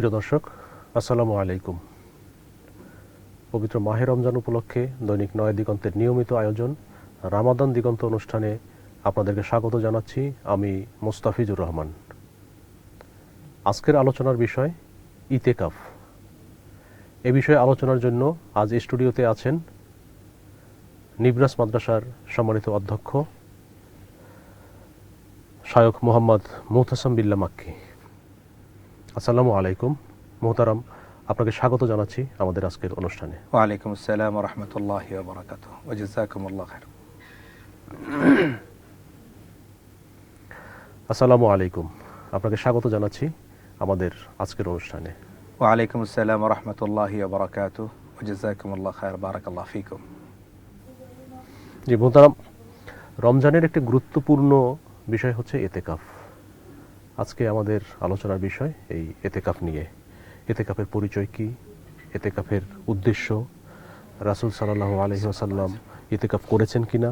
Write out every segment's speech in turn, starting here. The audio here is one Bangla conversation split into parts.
প্রিয় দর্শক, আসসালামু আলাইকুম। পবিত্র মাহে রমজান উপলক্ষে দৈনিক নয় দিগন্তের নিয়মিত আয়োজন রামাদান দিগন্ত অনুষ্ঠানে আপনাদেরকে স্বাগত জানাচ্ছি। আমি মোস্তাফিজুর রহমান। আজকের আলোচনার বিষয় ইতেকাফ। এ বিষয়ে আলোচনার জন্য আজ স্টুডিওতে আছেন নিবরাস মাদ্রাসার সম্মানিত অধ্যক্ষ শায়খ মোহাম্মদ মুহতাসাম বিল্লাহ মাক্কি। আসসালামু আলাইকুম মোহতারাম, আপনাকে স্বাগত জানাচ্ছি আমাদের আজকের অনুষ্ঠানে। ওয়ালাইকুম আসসালাম ওয়া রাহমাতুল্লাহি ওয়া বারাকাতুহু ওয়া জাযাকুমুল্লাহু খাইর। আসসালামু আলাইকুম, আপনাকে স্বাগত জানাচ্ছি আমাদের আজকের অনুষ্ঠানে। ওয়ালাইকুম আসসালাম ওয়া রাহমাতুল্লাহি ওয়া বারাকাতুহু ওয়া জাযাকুমুল্লাহু খাইর, বারাকাল্লাহু ফিকুম। জি মোহতারাম, রমজানের একটি গুরুত্বপূর্ণ বিষয় হচ্ছে এতেকাফ। আজকে আমাদের আলোচনার বিষয় এই এতেকাফ নিয়ে। এতেকাফের পরিচয় কি, এতেকাফের উদ্দেশ্য, রাসূল সাল্লাল্লাহু আলাইহি ওয়াসাল্লাম এতেকাফ করেছেন কিনা,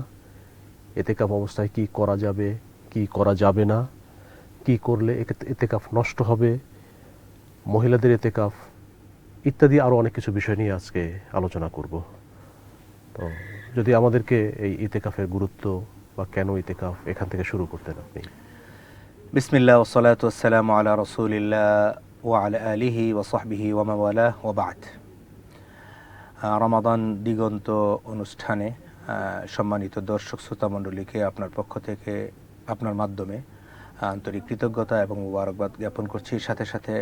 এতেকাফ অবস্থায় কি করা যাবে কি করা যাবে না, কি করলে এতেকাফ নষ্ট হবে, মহিলাদের এতেকাফ ইত্যাদি আরও অনেক কিছু বিষয় নিয়ে আজকে আলোচনা করব। তো যদি আমাদেরকে এই ইতেকাফের গুরুত্ব বা কেন ইতেকাফ এখান থেকে শুরু করতেন আপনি। বিসমিল্লাহ ওয়া সালাতু ওয়াস সালামু আলা রাসূলিল্লাহ ওয়া আলা আলিহি ওয়া সাহবিহি ওয়া মান ওয়ালাহ ওয়া বা'দ। রমাদান দিগন্ত অনুষ্ঠানে সম্মানিত দর্শক শ্রোতা মণ্ডলীকে আপনার পক্ষ থেকে, আপনার মাধ্যমে আন্তরিক কৃতজ্ঞতা এবং মুবারকবাদ জ্ঞাপন করছি। সাথে সাথে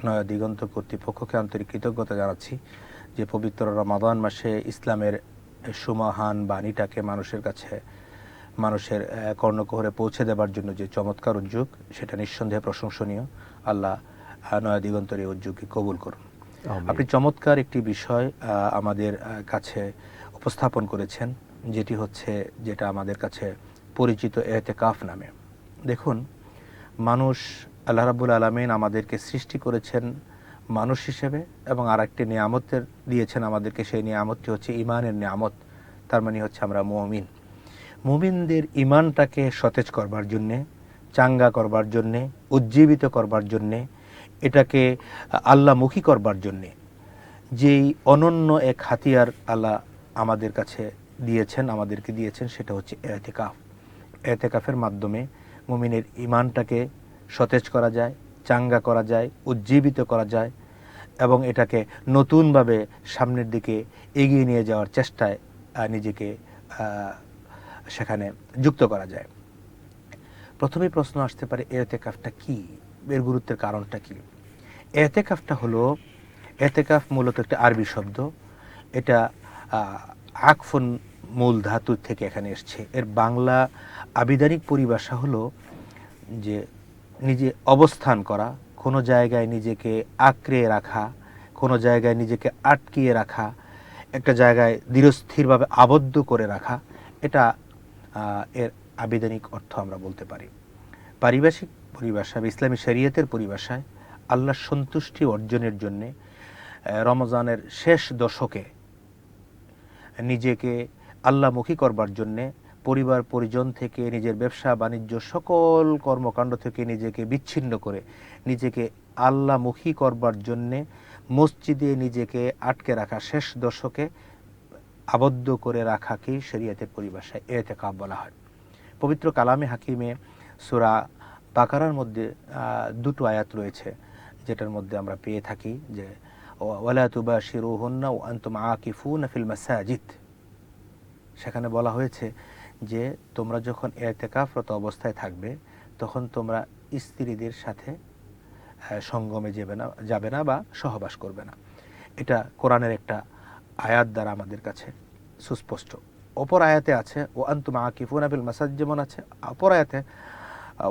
নয়া দিগন্ত কর্তৃপক্ষকে আন্তরিক কৃতজ্ঞতা জানাচ্ছি যে পবিত্র রমাদান মাসে ইসলামের সুমহান বাণীটাকে মানুষের কাছে, মানুষের কর্ণকুহরে পৌঁছে দেবার জন্য যে চমৎকার উদ্যোগ, সেটা নিঃসন্দেহে প্রশংসনীয়। আল্লাহ নয়া দিগন্তের এই উদ্যোগকে কবুল করুন। আপনি চমৎকার একটি বিষয় আমাদের কাছে উপস্থাপন করেছেন, যেটা আমাদের কাছে পরিচিত এতেকাফ নামে। দেখুন, মানুষ, আল্লাহ রাব্বুল আলামিন আমাদেরকে সৃষ্টি করেছেন মানুষ হিসেবে এবং আর একটি নিয়ামতের দিয়েছেন আমাদেরকে। সেই নিয়ামতটি হচ্ছে ইমানের নিয়ামত। তার মানে হচ্ছে আমরা মুমিন। মুমিনদের ইমানটাকে সতেজ করবার জন্যে, চাঙ্গা করবার জন্যে, উজ্জীবিত করবার জন্যে, এটাকে আল্লাহমুখী করবার জন্যে যেই অনন্য এক হাতিয়ার আল্লাহ আমাদের কাছে দিয়েছেন, আমাদেরকে দিয়েছেন, সেটা হচ্ছে এতেকাফ। এতেকাফের মাধ্যমে মুমিনের ইমানটাকে সতেজ করা যায়, চাঙ্গা করা যায়, উজ্জীবিত করা যায় এবং এটাকে নতুনভাবে সামনের দিকে এগিয়ে নিয়ে যাওয়ার চেষ্টায় নিজেকে সেখানে যুক্ত করা যায়। প্রথমেই প্রশ্ন আসতে পারে, এতেকাফটা কি, এর গুরুত্বের কারণটা কি? এতেকাফটা হলো, এতেকাফ মূলত একটা আরবি শব্দ। এটা আকফুন মূল ধাতু থেকে এখানে এসছে। এর বাংলা আবিধানিক পরিভাষা হলো যে নিজে অবস্থান করা, কোনো জায়গায় নিজেকে আঁকড়ে রাখা, কোনো জায়গায় নিজেকে আটকিয়ে রাখা, একটা জায়গায় দৃঢ়স্থিরভাবে আবদ্ধ করে রাখা। এটা এর আবিধানিক অর্থ আমরা বলতে পারি। পারিভাষিক পরিভাষা, ইসলামী শরীয়তের পরিভাষায় আল্লাহর সন্তুষ্টি অর্জনের জন্যে রমজানের শেষ দশকে নিজেকে আল্লাহমুখী করবার জন্যে, পরিবার পরিজন থেকে, নিজের ব্যবসা বাণিজ্য সকল কর্মকাণ্ড থেকে নিজেকে বিচ্ছিন্ন করে নিজেকে আল্লাহমুখী করবার জন্যে মসজিদে নিজেকে আটকে রাখা, শেষ দশকে আবদ্ধ করে রাখাকেই শরীয়তের পরিভাষায় এতেকাফ বলা হয়। পবিত্র কালামে হাকিমে সূরা বাকারার মধ্যে দুটো আয়াত রয়েছে, যেটার মধ্যে আমরা পেয়ে থাকি যে ওয়ালা তুবাশিরুহুন্না ওয়া আনতুম আকিফুনা ফিল মাসাজিদ। সেখানে বলা হয়েছে যে তোমরা যখন এতেকাফরত অবস্থায় থাকবে তখন তোমরা স্ত্রীদের সাথে সঙ্গমে যাবে না বা সহবাস করবে না। এটা কোরআনের একটা আয়াত দ্বারা আমাদের কাছে সুস্পষ্ট। অপর আয়াতে আছে ওয়া আনতুম আকিফুনা ফিল মাসাজিদ, যেমন আছে অপর আয়াতে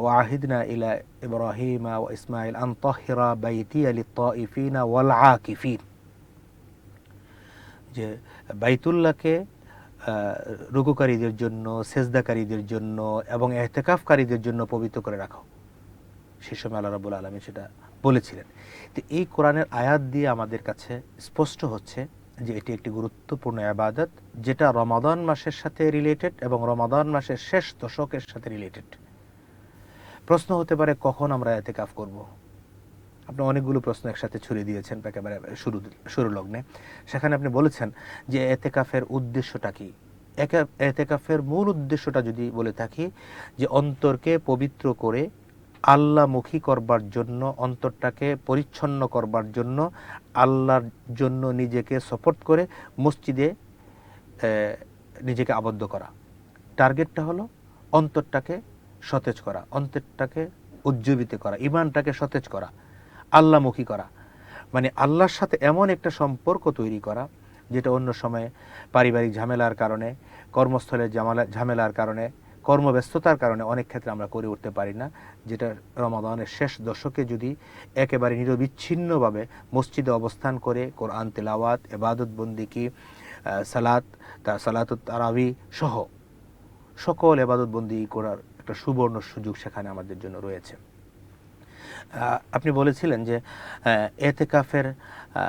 ওয়াহিদনা ইলা ইব্রাহিমা ওয়া ইসমাঈল আন তাহিরা বাইতিয়া লিত-তাইফিনা ওয়াল আকিফিন, যে বাইতুল্লাহকে রুকুকারীদের জন্য, সেজদাকারীদের জন্য এবং ইতিকাফকারীদের জন্য পবিত্র করে রাখো। সে সময় আল্লাহ রাব্বুল আলামিন সেটা বলেছিলেন। তো এই কোরআনের আয়াত দিয়ে আমাদের কাছে স্পষ্ট হচ্ছে যে এটি একটি গুরুত্বপূর্ণ ইবাদত, যেটা রমাদান মাসের সাথে রিলেটেড এবং রমাদান মাসের শেষ দশকের সাথে রিলেটেড। প্রশ্ন হতে পারে, কখন আমরা ইতিকাফ করব? আপনি অনেকগুলো প্রশ্ন একসাথে ছুড়ে দিয়েছেন একেবারে শুরু লগ্নে। সেখানে আপনি বলেছেন যে এতেকাফের উদ্দেশ্যটা কি। এতেকাফের মূল উদ্দেশ্যটা যদি বলে থাকি, যে অন্তরকে পবিত্র করে আল্লাহমুখী করবার জন্য, অন্তরটাকে পরিচ্ছন্ন করবার জন্য, আল্লাহর জন্য নিজেকে সাপোর্ট করে মসজিদে নিজেকে আবদ্ধ করা। টার্গেটটা হলো অন্তরটাকে সতেজ করা, অন্তরটাকে উজ্জীবিত করা, ইমানটাকে সতেজ করা, আল্লাহমুখী করা, মানে আল্লাহর সাথে এমন একটা সম্পর্ক তৈরি করা যেটা অন্য সময়ে পারিবারিক ঝামেলার কারণে, কর্মস্থলের ঝামেলার কারণে, কর্মব্যস্ততার কারণে অনেক ক্ষেত্রে আমরা করে উঠতে পারি না। যেটা রমাদানের শেষ দশকে যদি একেবারে নিরবিচ্ছিন্নভাবে মসজিদে অবস্থান করে কোরআন তেলাওয়াত, ইবাদত বন্দিকি, সালাতুত তারাবি সহ সকল ইবাদত বন্দি করার একটা সুবর্ণ সুযোগ সেখানে আমাদের জন্য রয়েছে। আপনি বলেছিলেন যে এতেকাফের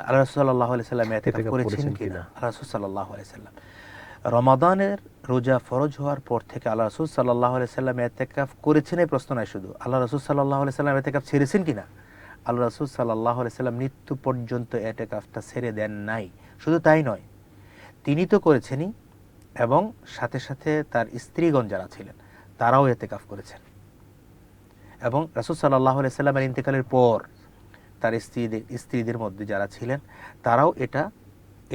আল্লাহ রাসূল সাল্লাল্লাহু আলাইহি সাল্লাম এতেকাফ করেছেন কিনা। আল্লাহ রাসূল সাল্লাল্লাহু আলাইহি সাল্লাম রমাদানের রোজা ফরজ হওয়ার পর থেকে আল্লাহ রাসূল সাল্লাল্লাহু আলাইহি সাল্লাম এতেকাফ করেছেন এই প্রশ্ন নয়, শুধু আল্লাহ রাসূল সাল্লাল্লাহু আলাইহি সাল্লাম এতেকাফ ছেড়েছেন কিনা। আল্লাহ রাসূল সাল্লাল্লাহু আলাইহি সাল্লাম মৃত্যু পর্যন্ত এতেকাফটা ছেড়ে দেন নাই। শুধু তাই নয়, তিনি তো করেছেনই, এবং সাথে সাথে তার স্ত্রীগণ যারা ছিলেন তারাও এতেকাফ করেছেন। এবং রাসূল সাল্লাল্লাহু আলাইহি সাল্লামের ইন্তেকালের পর তার স্ত্রীদের মধ্যে যারা ছিলেন তারাও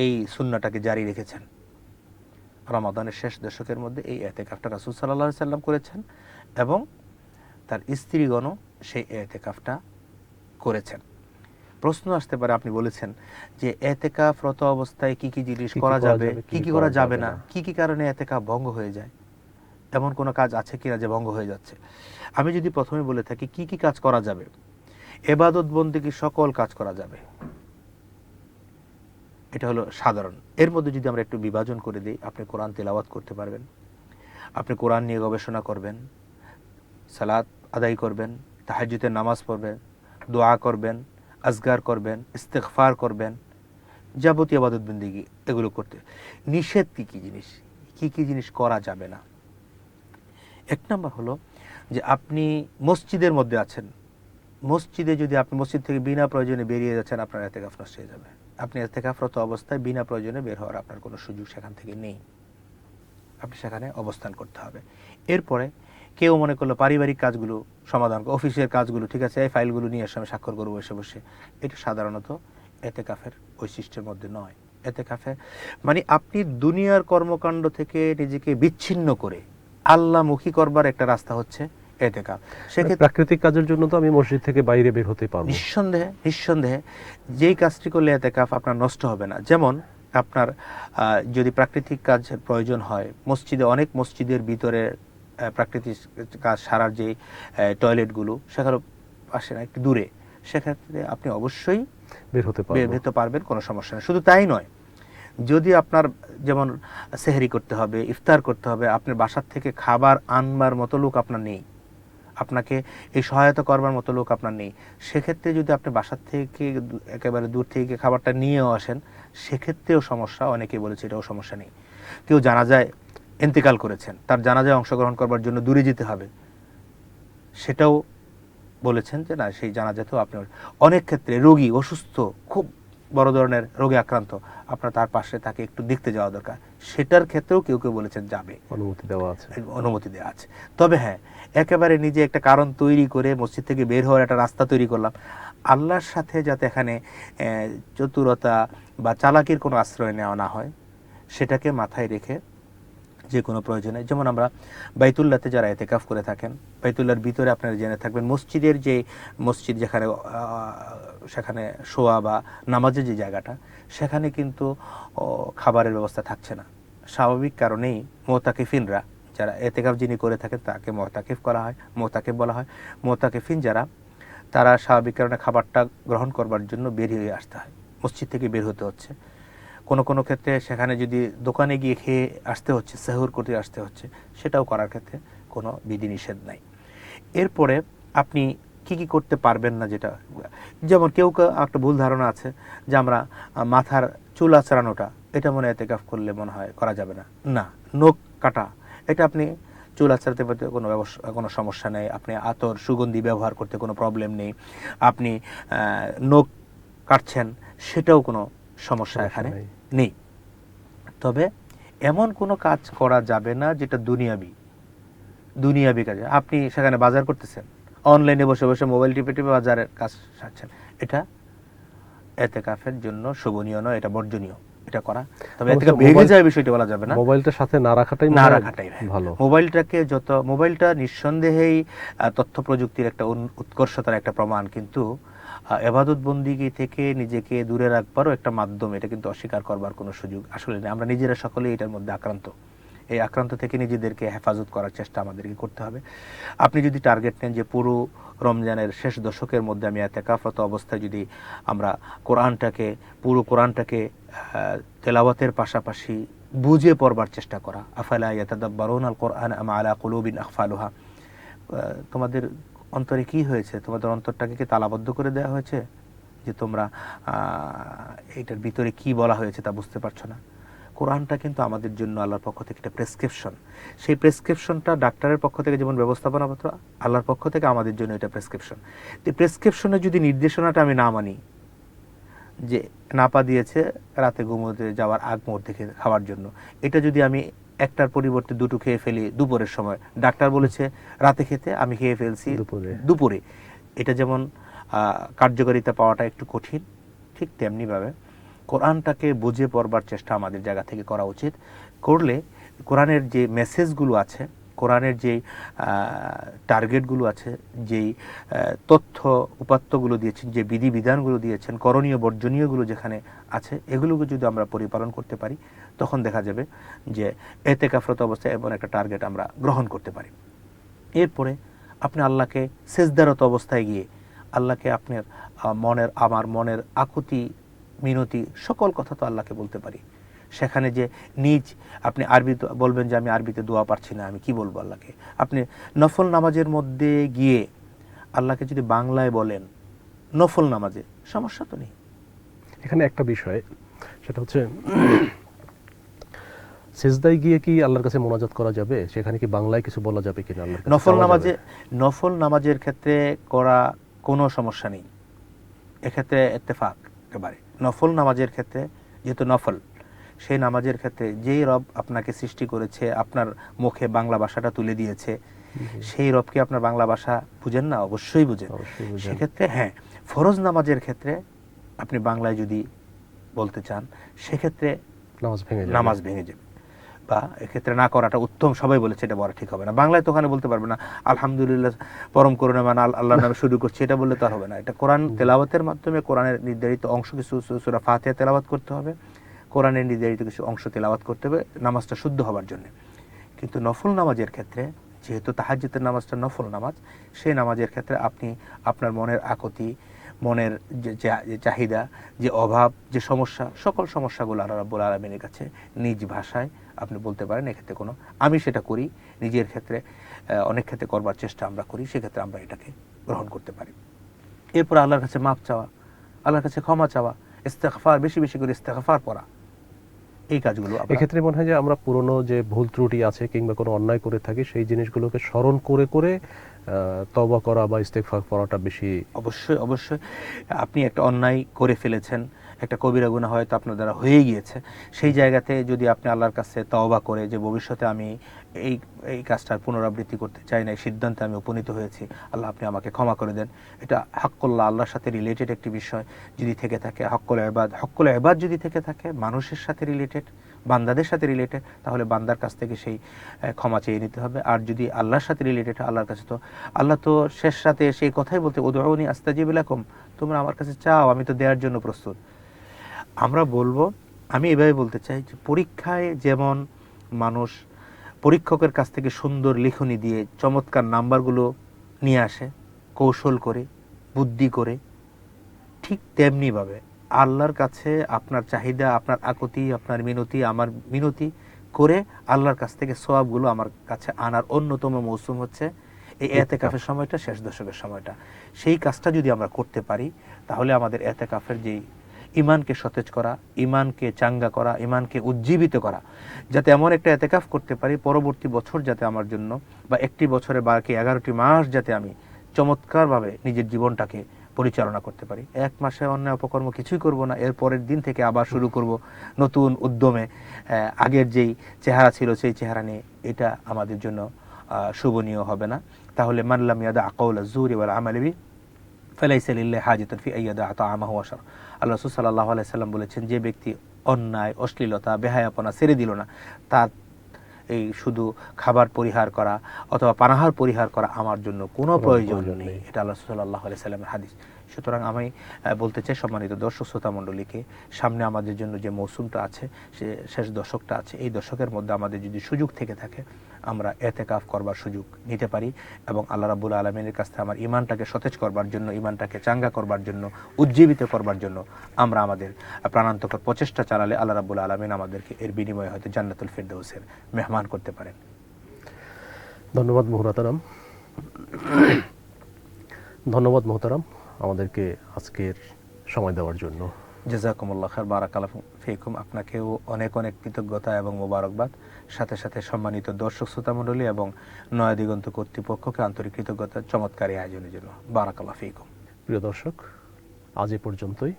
এই সুন্নাহটাকে জারি রেখেছেন। রমাদানের শেষ দশকের মধ্যে এই এতেকাফটা রাসূল সাল্লাল্লাহু আলাইহি সাল্লাম করেছেন এবং তার স্ত্রীগণও সেই এতেকাফটা করেছেন। প্রশ্ন আসতে পারে, আপনি বলেছেন যে এতেকাফরত অবস্থায় কি কি জিনিস করা যাবে, কি কি করা যাবে না, কি কি কারণে এতেকাফ ভঙ্গ হয়ে যায়, এমন কোনো কাজ আছে কিনা যে ভঙ্গ হয়ে যাচ্ছে। আমি যদি প্রথমে বলে থাকি কি কি কাজ করা যাবে, ইবাদত বন্দেগী সকল কাজ করা যাবে, এটা হলো সাধারণ। এর মধ্যে যদি আমরা একটু বিভাজন করে দিই, আপনি কোরআন তেলাওয়াত করতে পারবেন, আপনি কোরআন নিয়ে গবেষণা করবেন, সালাত আদায় করবেন, তাহাজ্জুদের নামাজ পড়বেন, দোয়া করবেন, আজগার করবেন, ইস্তেগফার করবেন, যাবতীয় ইবাদত বন্দেগী এগুলো করতে। নিষেধ কি কি জিনিস, কি কি জিনিস করা যাবে না। এক নম্বর হলো যে আপনি মসজিদের মধ্যে আছেন, মসজিদে যদি আপনি মসজিদ থেকে বিনা প্রয়োজনে বেরিয়ে যাচ্ছেন, আপনার এতেকাফ নষ্ট হয়ে যাবে। আপনি এতেকাফরত অবস্থায় বিনা প্রয়োজনে বের হওয়ার আপনার কোনো সুযোগ সেখান থেকে নেই, আপনি সেখানে অবস্থান করতে হবে। এরপরে কেউ মনে করলো পারিবারিক কাজগুলো সমাধান, অফিসের কাজগুলো ঠিক আছে, এই ফাইলগুলো নিয়ে এসে আমি স্বাক্ষর করবো বসে বসে, এটা সাধারণত এতেকাফের বৈশিষ্ট্যের মধ্যে নয়। এতেকাফে মানে আপনি দুনিয়ার কর্মকাণ্ড থেকে নিজেকে বিচ্ছিন্ন করে আল্লাহমুখী করবার একটা রাস্তা হচ্ছে এতেকাফ। সেক্ষেত্রে প্রাকৃতিক কাজের জন্য তো আমি মসজিদ থেকে বাইরে বের হতে পারবো, নিঃসন্দেহে যেই কাজটি করলে এতেকাফ আপনার নষ্ট হবে না। যেমন আপনার যদি প্রাকৃতিক কাজের প্রয়োজন হয়, মসজিদে অনেক মসজিদের ভিতরে প্রাকৃতিক কাজ সারার যে টয়লেটগুলো সেখানে পাশে না, একটু দূরে, সেক্ষেত্রে আপনি অবশ্যই বের হতে পারবেন, কোনো সমস্যা নেই। শুধু তাই নয়, যদি আপনার যেমন সেহরি করতে হবে, ইফতার করতে হবে, আপনার বাসার থেকে খাবার আনবার মতো লোক আপনার নেই, আপনাকে এই সহায়তা করবার মতো লোক আপনার নেই, সেক্ষেত্রে যদি আপনি বাসার থেকে একেবারে দূর থেকে খাবারটা নিয়েও আসেন, সেক্ষেত্রেও সমস্যা। অনেকে বলেছে এটাও সমস্যা নেই। কেউ জানাজায় ইন্তেকাল করেছেন, তার জানাজায় অংশগ্রহণ করবার জন্য দূরে যেতে হবে, সেটাও বলেছেন যে না, সেই জানাজাতেও আপনি, অনেক ক্ষেত্রে রোগী অসুস্থ, খুব বড় ধরনের রোগে আক্রান্ত, আপনার তার পাশে তাকে একটু দেখতে যাওয়া দরকার, সেটার ক্ষেত্রেও কেউ কেউ বলেছেন যাবে, অনুমতি দেওয়া আছে। তবে হ্যাঁ, একেবারে নিজে একটা কারণ তৈরি করে মসজিদ থেকে বের হওয়ার একটা রাস্তা তৈরি করলাম, আল্লাহর সাথে যাতে এখানে চতুরতা বা চালাকির কোনো আশ্রয় নেওয়া না হয়, সেটাকে মাথায় রেখে যে কোনো প্রয়োজনে, যেমন আমরা বাইতুল্লাহতে যারা এতেকাফ করে থাকেন, বাইতুল্লাহর ভিতরে আপনারা জেনে থাকবেন মসজিদের যে মসজিদ যেখানে সেখানে শোয়া বা নামাজের যে জায়গাটা, সেখানে কিন্তু খাবারের ব্যবস্থা থাকছে না। স্বাভাবিক কারণেই মুতাকিফিনরা যারা এতেকাফ যিনি করে থাকেন তাকে মুতাকিফ করা হয়, মুতাকিফ বলা হয়। মুতাকিফিন যারা, তারা স্বাভাবিক কারণে খাবারটা গ্রহণ করবার জন্য বেরিয়ে আসতে হয়, মসজিদ থেকে বের হতে হচ্ছে। কোনো কোনো ক্ষেত্রে সেখানে যদি দোকানে গিয়ে খেয়ে আসতে হচ্ছে, সেহর করতে আসতে হচ্ছে, সেটাও করার ক্ষেত্রে কোনো বিধিনিষেধ নাই। এরপরে আপনি কি কি করতে পারবেন না, যেটা যেমন কেউ একটা ভুল ধারণা আছে যে আমরা মাথার চুল আঁচড়ানোটা, এটা মনে এতেকাফ করলে মনে হয় করা যাবে না। না, নখ কাটা, এটা আপনি চুল আঁচড়াতে পারতে কোনো সমস্যা নেই, আপনি আতর সুগন্ধি ব্যবহার করতে কোনো প্রবলেম নেই, আপনি নখ কাটছেন সেটাও কোনো সমস্যা এখানে নেই। তবে এমন কোনো কাজ করা যাবে না যেটা দুনিয়াবি কাজে। আপনি সেখানে বাজার করতেছেন, অনলাইনে বসে বসে মোবাইল টিপে টিপে বাজারের কাজ সারছেন, এটা ইতিকাফের জন্য শোভনীয় নয়, এটা বর্জনীয় এটা করা। তবে এতেকাফ ভেঙে যায় বিষয়টি বলা যাবে না, মোবাইলটার সাথে না রাখাটাই ভালো। মোবাইলটা নিঃসন্দেহেই তথ্য প্রযুক্তির একটা উৎকর্ষতার একটা প্রমাণ, কিন্তু ইবাদত বন্দিগি থেকে নিজেকে দূরে রাখবারও একটা মাধ্যম, এটা কিন্তু অস্বীকার করবার কোনো সুযোগ আসলে নেই। আমরা নিজেরা সকলেই এটার মধ্যে আক্রান্ত। এই আক্রান্ত থেকে নিজেদেরকে হেফাজত করার চেষ্টা আমাদেরকে করতে হবে। আপনি যদি টার্গেট নেন যে পুরো রমজানের শেষ দশকের মধ্যে আমি ইতিকাফরত অবস্থায় যদি আমরা পুরো কোরআনটাকে তেলাওয়াতের পাশাপাশি বুঝে পড়বার চেষ্টা করা, আফালা ইয়াতাদাব্বারুনাল কোরআন আম আলা কুলুবিন আকফালুহা, তোমাদের অন্তরে কি হয়েছে? তোমাদের অন্তরটাকে কি তালাবদ্ধ করে দেওয়া হয়েছে যে তোমরা এটার ভিতরে কি বলা হয়েছে তা বুঝতে পারছো না? কোরআনটা কিন্তু আমাদের জন্য আল্লাহর পক্ষ থেকে একটা প্রেসক্রিপশন। সেই প্রেসক্রিপশনটা ডাক্তারের পক্ষ থেকে যেমন ব্যবস্থাপনাপত্র, আল্লাহর পক্ষ থেকে আমাদের জন্য এটা প্রেসক্রিপশন। তো প্রেসক্রিপশনের যদি নির্দেশনাটা আমি না মানি, যে নাপা দিয়েছে রাতে ঘুমোতে যাওয়ার আগ মুহূর্তে খাওয়ার জন্য, এটা যদি আমি একটার পরিবর্তে দুটো খেয়ে ফেলি দুপুরের সময়, ডাক্তার বলেছে রাতে খেতে, আমি খেয়ে ফেলছি দুপুরে, এটা যেমন কার্যকারিতা পাওয়াটা একটু কঠিন, ঠিক তেমনিভাবে কোরআনটাকে বুঝে পড়বার চেষ্টা আমাদের জায়গা থেকে করা উচিত। করলে কোরআনের যে মেসেজগুলো আছে, কোরআনের যেই টার্গেটগুলো আছে, যেই তথ্য উপাত্তগুলো দিয়েছেন, যে বিধিবিধানগুলো দিয়েছেন, করণীয় বর্জনীয়গুলো যেখানে আছে, এগুলোকে যদি আমরা পরিপালন করতে পারি, তখন দেখা যাবে যে ইতিকাফরত অবস্থায় এমন একটা টার্গেট আমরা গ্রহণ করতে পারি। এরপরে আপনি আল্লাহকে সেজদারত অবস্থায় গিয়ে আল্লাহকে আপনার আমার মনের আকুতি মিনতি সকল কথা তো আল্লাহকে বলতে পারি। সেখানে যে আপনি আরবি বলবেন যে আমি আরবিতে দোয়া পারছি না, আমি কি বলবো আল্লাহকে? আপনি নফল নামাজের মধ্যে গিয়ে আল্লাহকে যদি বাংলায় বলেন নফল নামাজে, সমস্যা তো নেই। এখানে একটা বিষয়, সেটা হচ্ছে সিজদায় গিয়ে কি আল্লাহর কাছে মোনাজাত করা যাবে? সেখানে কি বাংলায় কিছু বলা যাবে কিনা? নফল নামাজের ক্ষেত্রে করা কোনো সমস্যা নেই, এক্ষেত্রে ইত্তেফাক একেবারে। নফল নামাজের ক্ষেত্রে, যেহেতু নফল, সেই নামাজের ক্ষেত্রে যেই রব আপনাকে সৃষ্টি করেছে, আপনার মুখে বাংলা ভাষাটা তুলে দিয়েছে, সেই রবকে আপনার বাংলা ভাষা বুঝেন না? অবশ্যই বুঝেন। সেক্ষেত্রে হ্যাঁ, ফরজ নামাজের ক্ষেত্রে আপনি বাংলায় যদি বলতে চান, সেক্ষেত্রে নামাজ ভেঙে যাবে, বা এক্ষেত্রে না করাটা উত্তম। সবাই বলেছে এটা বলা ঠিক হবে না। বাংলায় তো ওখানে বলতে পারবে না আলহামদুলিল্লাহ পরম করুণা মান আল্লাহর নামে শুরু করছি, এটা বললে তো হবে না। এটা কোরআন তেলাওয়াতের মাধ্যমে কোরআনের নির্ধারিত অংশ কিছু সূরা ফাতিহা তেলাওয়াত করতে হবে, কোরআনের নির্ধারিত কিছু অংশ তেলাওয়াত করতে হবে নামাজটা শুদ্ধ হবার জন্য। কিন্তু নফল নামাজের ক্ষেত্রে, যেহেতু তাহাজ্জুদের নামাজটা নফল নামাজ, সেই নামাজের ক্ষেত্রে আপনি আপনার মনের আকুতি, মনের যে চাহিদা, যে অভাব, যে সমস্যা, সকল সমস্যাগুলো আল্লাহ রাব্বুল আলামিনের কাছে নিজ ভাষায় আপনি বলতে পারেন। এক্ষেত্রে আমি সেটা করি নিজের ক্ষেত্রে, অনেক ক্ষেত্রে করবার চেষ্টা আমরা করি, সেক্ষেত্রে আমরা এটাকে গ্রহণ করতে পারি। এরপর আল্লাহর কাছে মাপ চাওয়া, আল্লাহর কাছে ক্ষমা চাওয়া, ইস্তেগফার, বেশি বেশি করে ইস্তেগফার পড়া, এই কাজগুলো। এক্ষেত্রে মনে হয় যে আমরা পুরনো যে ভুল ত্রুটি আছে কিংবা কোনো অন্যায় করে থাকি, সেই জিনিসগুলোকে স্মরণ করে করে তওবা করা বা ইস্তেগফার করাটা বেশি। অবশ্যই আপনি একটা অন্যায় করে ফেলেছেন, একটা কবিরা গুনাহ হয়তো আপনার দ্বারা হয়ে গিয়েছে, সেই জায়গাতে যদি আপনি আল্লাহর কাছে তওবা করে যে ভবিষ্যতে আমি এই কাজটার পুনরাবৃত্তি করতে চাই না, এই সিদ্ধান্তে আমি উপনীত হয়েছি, আল্লাহ আপনি আমাকে ক্ষমা করে দেন, এটা হাক্কুল্লাহ, আল্লাহর সাথে রিলেটেড একটি বিষয় যদি থেকে থাকে, হক্কুল ইবাদ যদি থেকে থাকে, মানুষের সাথে রিলেটেড, বান্দাদের সাথে রিলেটেড, তাহলে বান্দার কাছ থেকে সেই ক্ষমা চেয়ে নিতে হবে। আর যদি আল্লাহর সাথে রিলেটেড, আল্লাহর কাছে তো আল্লাহ তো শেষ রাতে সেই কথাই বলতে, উদউনি আস্তাজিব লাকুম, তোমরা আমার কাছে চাও, আমি তো দেওয়ার জন্য প্রস্তুত। আমরা বলবো, আমি এভাবে বলতে চাই যে পরীক্ষায় যেমন মানুষ পরীক্ষকের কাছ থেকে সুন্দর লিখনি দিয়ে চমৎকার নাম্বারগুলো নিয়ে আসে, কৌশল করে, বুদ্ধি করে, ঠিক তেমনিভাবে আল্লাহর কাছে আপনার চাহিদা, আপনার আকুতি, আপনার মিনতি, আমার মিনতি করে আল্লাহর কাছ থেকে সওয়াবগুলো আমার কাছে আনার অন্যতম মৌসুম হচ্ছে এই ইতিকাফের সময়টা, শেষ দশকের সময়টা। সেই কাজটা যদি আমরা করতে পারি, তাহলে আমাদের ইতিকাফের যেই ইমানকে সতেজ করা, ইমানকে চাঙ্গা করা, ইমানকে উজ্জীবিত করা, যাতে এমন একটা এতেকাফ করতে পারি পরবর্তী বছর যাতে আমার জন্য, বা একটি বছরে বাকি 11টি মাস যাতে আমি চমৎকারভাবে নিজের জীবনটাকে পরিচালনা করতে পারি। এক মাসে অন্যায় অপকর্ম কিছুই করব না, এর পরের দিন থেকে আবার শুরু করব নতুন উদ্যমে, আগের যেই চেহারা ছিল সেই চেহারা নিয়ে। এটা আমাদের জন্য শুভনীয় হবে না। তাহলে মানলাম ইয়াদা আকাউলা জুরি ওয়াল আমালি বি ফালাইসা লিল্লাহি হাজাতুন ফি আইয়াদা তাআমাহু ওয়া শারা। আল্লাহ রাসূল সাল্লাল্লাহু আলাইহি সাল্লাম বলেছেন, যে ব্যক্তি অন্যায়, অশ্লীলতা, বেহায়াপনা ছেড়ে দিল না, তার এই শুধু খাবার পরিহার করা অথবা পানাহার পরিহার করা আমার জন্য কোনো প্রয়োজন নেই। এটা আল্লাহ সাল্লাল্লাহু আলাইহি সাল্লামের হাদিস। সুতরাং আমি বলতে চাই সম্মানিত দর্শক শ্রোতা মণ্ডলীকে, সামনে আমাদের জন্য যে মৌসুমটা আছে, সে শেষ দশকটা আছে, এই দশকের মধ্যে আমাদের যদি সুযোগ থেকে থাকে আমরা এতেকাফ করবার সুযোগ নিতে পারি এবং আল্লাহ রাব্বুল আলামিনের কাছ থেকে আমার ইমানটাকে সতেজ করবার জন্য, ইমানটাকে চাঙ্গা করবার জন্য, উজ্জীবিত করবার জন্য আমরা আমাদের প্রাণান্তকর প্রচেষ্টা চালালে আল্লাহ রাব্বুল আলামিন আমাদেরকে এর বিনিময়ে হয়তো জান্নাতুল ফিরদাউসের মেহমান করতে পারেন। ধন্যবাদ মোহতারাম। ধন্যবাদ মোহতারাম আমাদেরকে আজকের সময় দেওয়ার জন্য। জাযাকুমুল্লাহ খায়র, বারাকাল্লাহু ফীকুম। আপনাকেও অনেক অনেক কৃতজ্ঞতা এবং মোবারকবাদ। সাথে সাথে সম্মানিত দর্শক শ্রোতা মণ্ডলী এবং নয়া দিগন্ত কর্তৃপক্ষকে আন্তরিক কৃতজ্ঞতা চমৎকার এই আয়োজনের জন্য। বারাকাল্লাহু ফীকুম। প্রিয় দর্শক, আজ এ পর্যন্তই।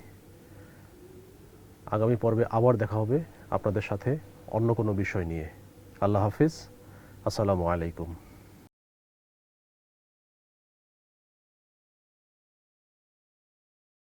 আগামী পর্বে আবার দেখা হবে আপনাদের সাথে অন্য কোনো বিষয় নিয়ে। আল্লাহ হাফিজ। আসসালামু আলাইকুম।